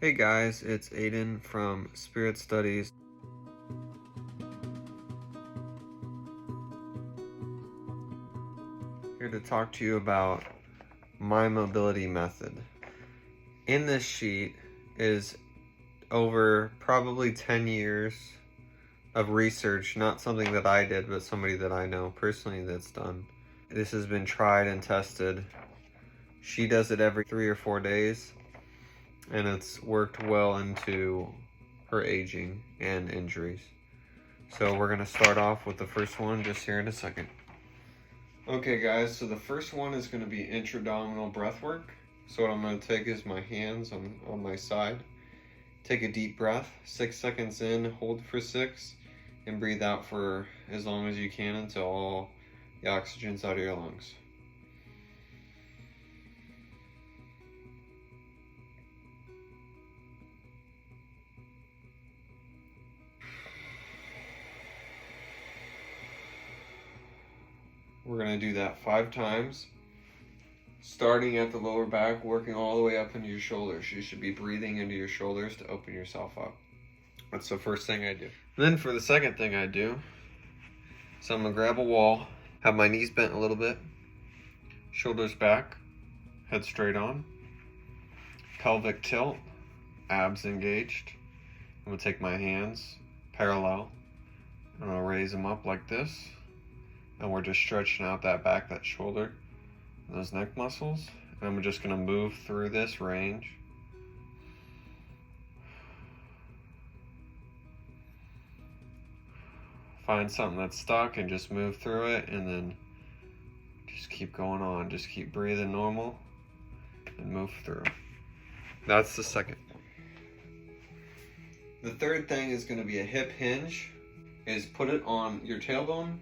Hey guys, it's Aiden from Spirit Studies. Here to talk to you about my mobility method. In this sheet is over probably 10 years of research, not something that I did, but somebody that I know personally that's done. This has been tried and tested. She does it every 3 or 4 days, and it's worked well into her aging and injuries. So we're gonna start off with the first one just here in a second. Okay guys, so the first one is gonna be intra-abdominal breath work. So what I'm gonna take is my hands on my side. Take a deep breath, 6 seconds in, hold for 6, and breathe out for as long as you can until all the oxygen's out of your lungs. We're gonna do that 5 times, starting at the lower back, working all the way up into your shoulders. You should be breathing into your shoulders to open yourself up. That's the first thing I do. Then for the second thing I do, so I'm gonna grab a wall, have my knees bent a little bit, shoulders back, head straight on, pelvic tilt, abs engaged. I'm gonna take my hands parallel, and I'll raise them up like this. And we're just stretching out that back, that shoulder, those neck muscles. And I'm just gonna move through this range. Find something that's stuck and just move through it, and then just keep going on. Just keep breathing normal and move through. That's the second. The third thing is gonna be a hip hinge. Is put it on your tailbone.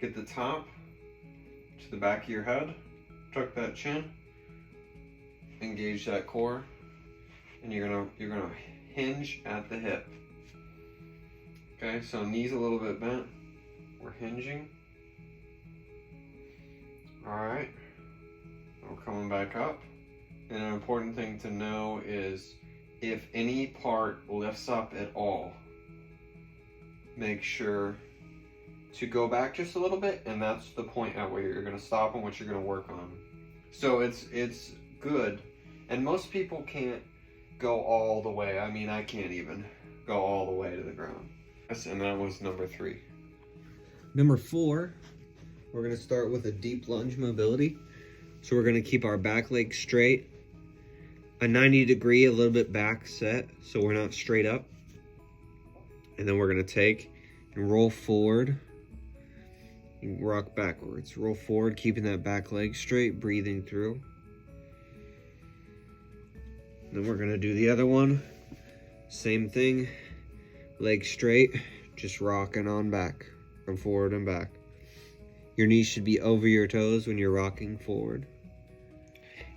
Get the top to the back of your head, tuck that chin, engage that core, and you're gonna hinge at the hip. Okay, so knees a little bit bent. We're hinging. All right, we're coming back up. And an important thing to know is if any part lifts up at all, make sure to go back just a little bit, and that's the point at where you're going to stop and what you're going to work on. So it's good, and most people can't go all the way. I mean, I can't even go all the way to the ground. And that was number 3. Number 4, we're going to start with a deep lunge mobility. So we're going to keep our back leg straight, a 90 degree, a little bit back set, so we're not straight up. And then we're going to take and roll forward. Rock backwards, roll forward, keeping that back leg straight, breathing through. Then we're gonna do the other one. Same thing, leg straight, just rocking on back, from forward and back. Your knees should be over your toes when you're rocking forward.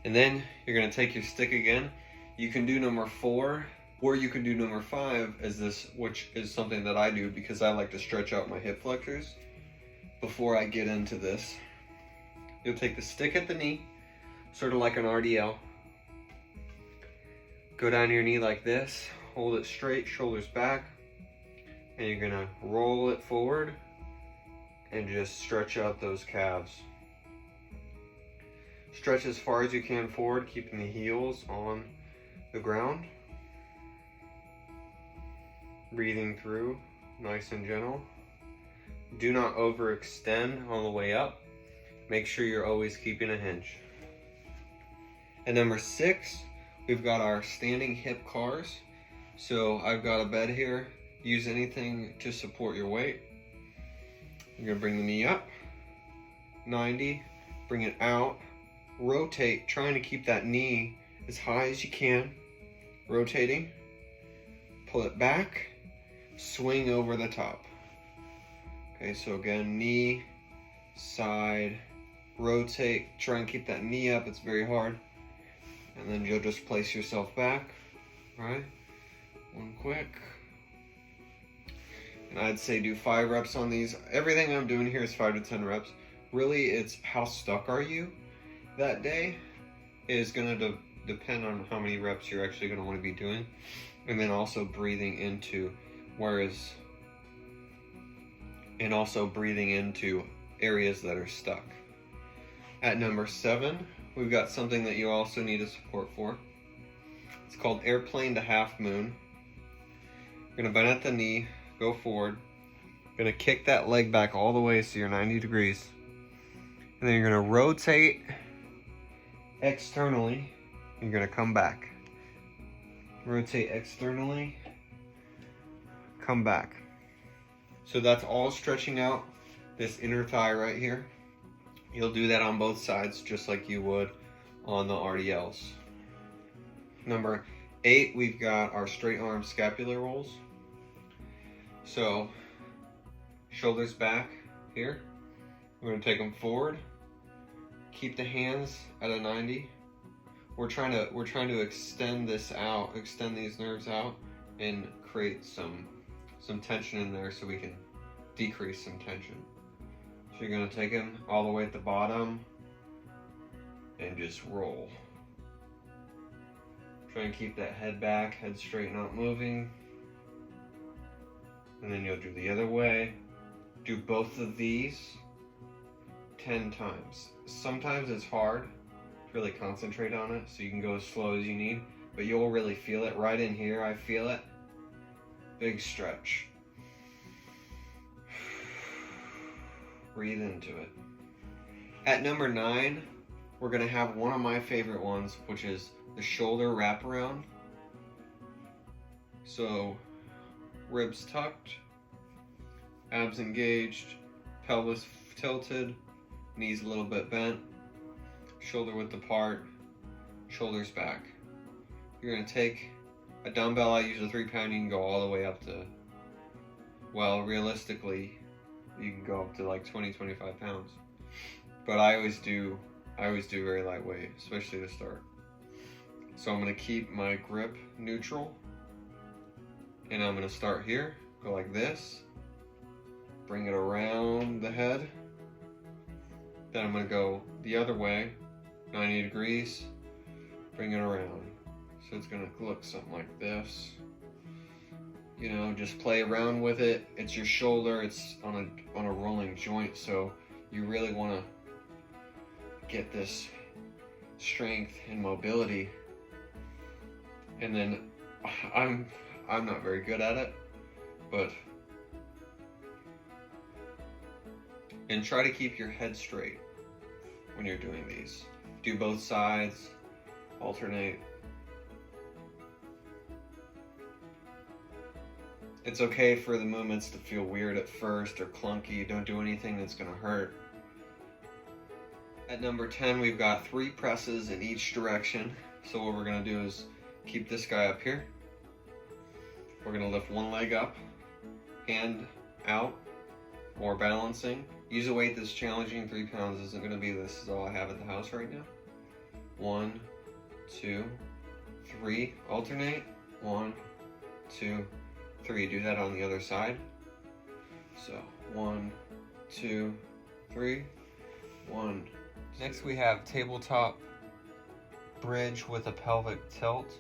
And then you're gonna take your stick again. You can do number 4, or you can do number 5 as this, which is something that I do because I like to stretch out my hip flexors. Before I get into this, you'll take the stick at the knee, sort of like an RDL. Go down your knee like this, hold it straight, shoulders back, and you're gonna roll it forward and just stretch out those calves. Stretch as far as you can forward, keeping the heels on the ground. Breathing through, nice and gentle. Do not overextend on the way up. Make sure you're always keeping a hinge. And number 6, we've got our standing hip cars. So I've got a bed here. Use anything to support your weight. You're gonna bring the knee up, 90, bring it out, rotate, trying to keep that knee as high as you can. Rotating, pull it back, swing over the top. Okay, so again, knee, side, rotate, try and keep that knee up, it's very hard. And then you'll just place yourself back, right? One quick. And I'd say do 5 reps on these. Everything I'm doing here is 5 to 10 reps. Really, it's how stuck are you that day is gonna depend on how many reps you're actually going to want to be doing. And then also breathing into areas that are stuck. At number 7, we've got something that you also need a support for. It's called airplane to half moon. You're going to bend at the knee, go forward. You're going to kick that leg back all the way so you're 90 degrees. And then you're going to rotate externally. You're going to come back. Rotate externally, come back. So that's all stretching out this inner thigh right here. You'll do that on both sides just like you would on the RDLs. Number 8, we've got our straight arm scapular rolls. So shoulders back here. We're going to take them forward. Keep the hands at a 90. We're trying to extend this out, extend these nerves out, and create some tension in there so we can decrease some tension. So you're gonna take them all the way at the bottom and just roll. Try and keep that head back, head straight, not moving. And then you'll do the other way. Do both of these 10 times. Sometimes it's hard. Really concentrate on it so you can go as slow as you need, but you'll really feel it right in here. I feel it. Big stretch. Breathe into it. At number 9, we're going to have one of my favorite ones, which is the shoulder wraparound. So ribs tucked, abs engaged, pelvis tilted, knees a little bit bent, shoulder width apart, shoulders back. You're going to take a dumbbell. I use a 3-pound. You can go all the way up to, well, realistically, you can go up to like 20-25 pounds. But I always do very lightweight, especially to start. So I'm going to keep my grip neutral, and I'm going to start here, go like this, bring it around the head. Then I'm going to go the other way, 90 degrees, bring it around. So it's gonna look something like this. You know, just play around with it. It's your shoulder, it's on a rolling joint, so you really wanna get this strength and mobility. And then I'm not very good at it, and try to keep your head straight when you're doing these. Do both sides, alternate. It's okay for the movements to feel weird at first or clunky. Don't do anything that's gonna hurt. At number 10, we've got 3 presses in each direction. So what we're gonna do is keep this guy up here. We're gonna lift one leg up, hand out, more balancing. Use a weight that's challenging. 3 pounds isn't gonna be this is all I have at the house right now. 1, 2, 3, alternate. 1, 2, 3. Do that on the other side. So 1, 2, 3, 1. Next we have tabletop bridge with a pelvic tilt.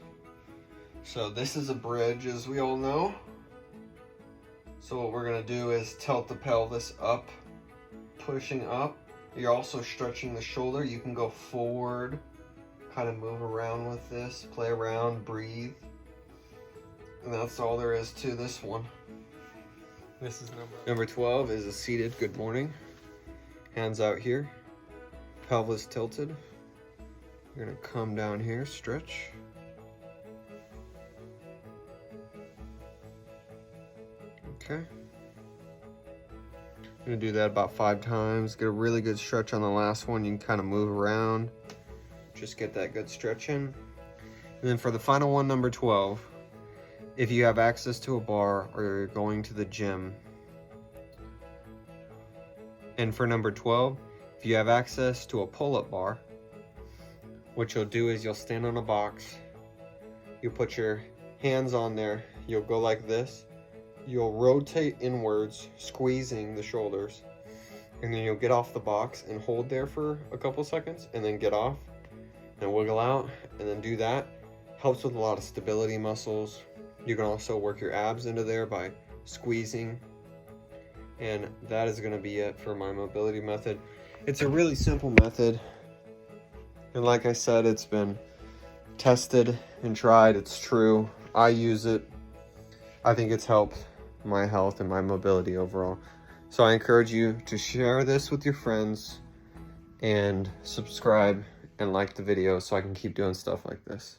So this is a bridge, as we all know. So what we're gonna do is tilt the pelvis up, pushing up. You're also stretching the shoulder. You can go forward, kind of move around with this, play around, breathe. And that's all there is to this one. This is number 12 is a seated good morning. Hands out here, pelvis tilted. You're gonna come down here, stretch. Okay. I'm gonna do that about 5 times. Get a really good stretch on the last one. You can kind of move around. Just get that good stretch in. And then for the final one, number 12, if you have access to a bar or you're going to the gym. And for number 12, if you have access to a pull-up bar, what you'll do is you'll stand on a box. You'll put your hands on there. You'll go like this. You'll rotate inwards, squeezing the shoulders. And then you'll get off the box and hold there for a couple seconds and then get off. and wiggle out, and then do that. Helps with a lot of stability muscles. You can also work your abs into there by squeezing. And that is gonna be it for my mobility method. It's a really simple method. And like I said, it's been tested and tried. It's true. I use it. I think it's helped my health and my mobility overall. So I encourage you to share this with your friends and subscribe and like the video so I can keep doing stuff like this.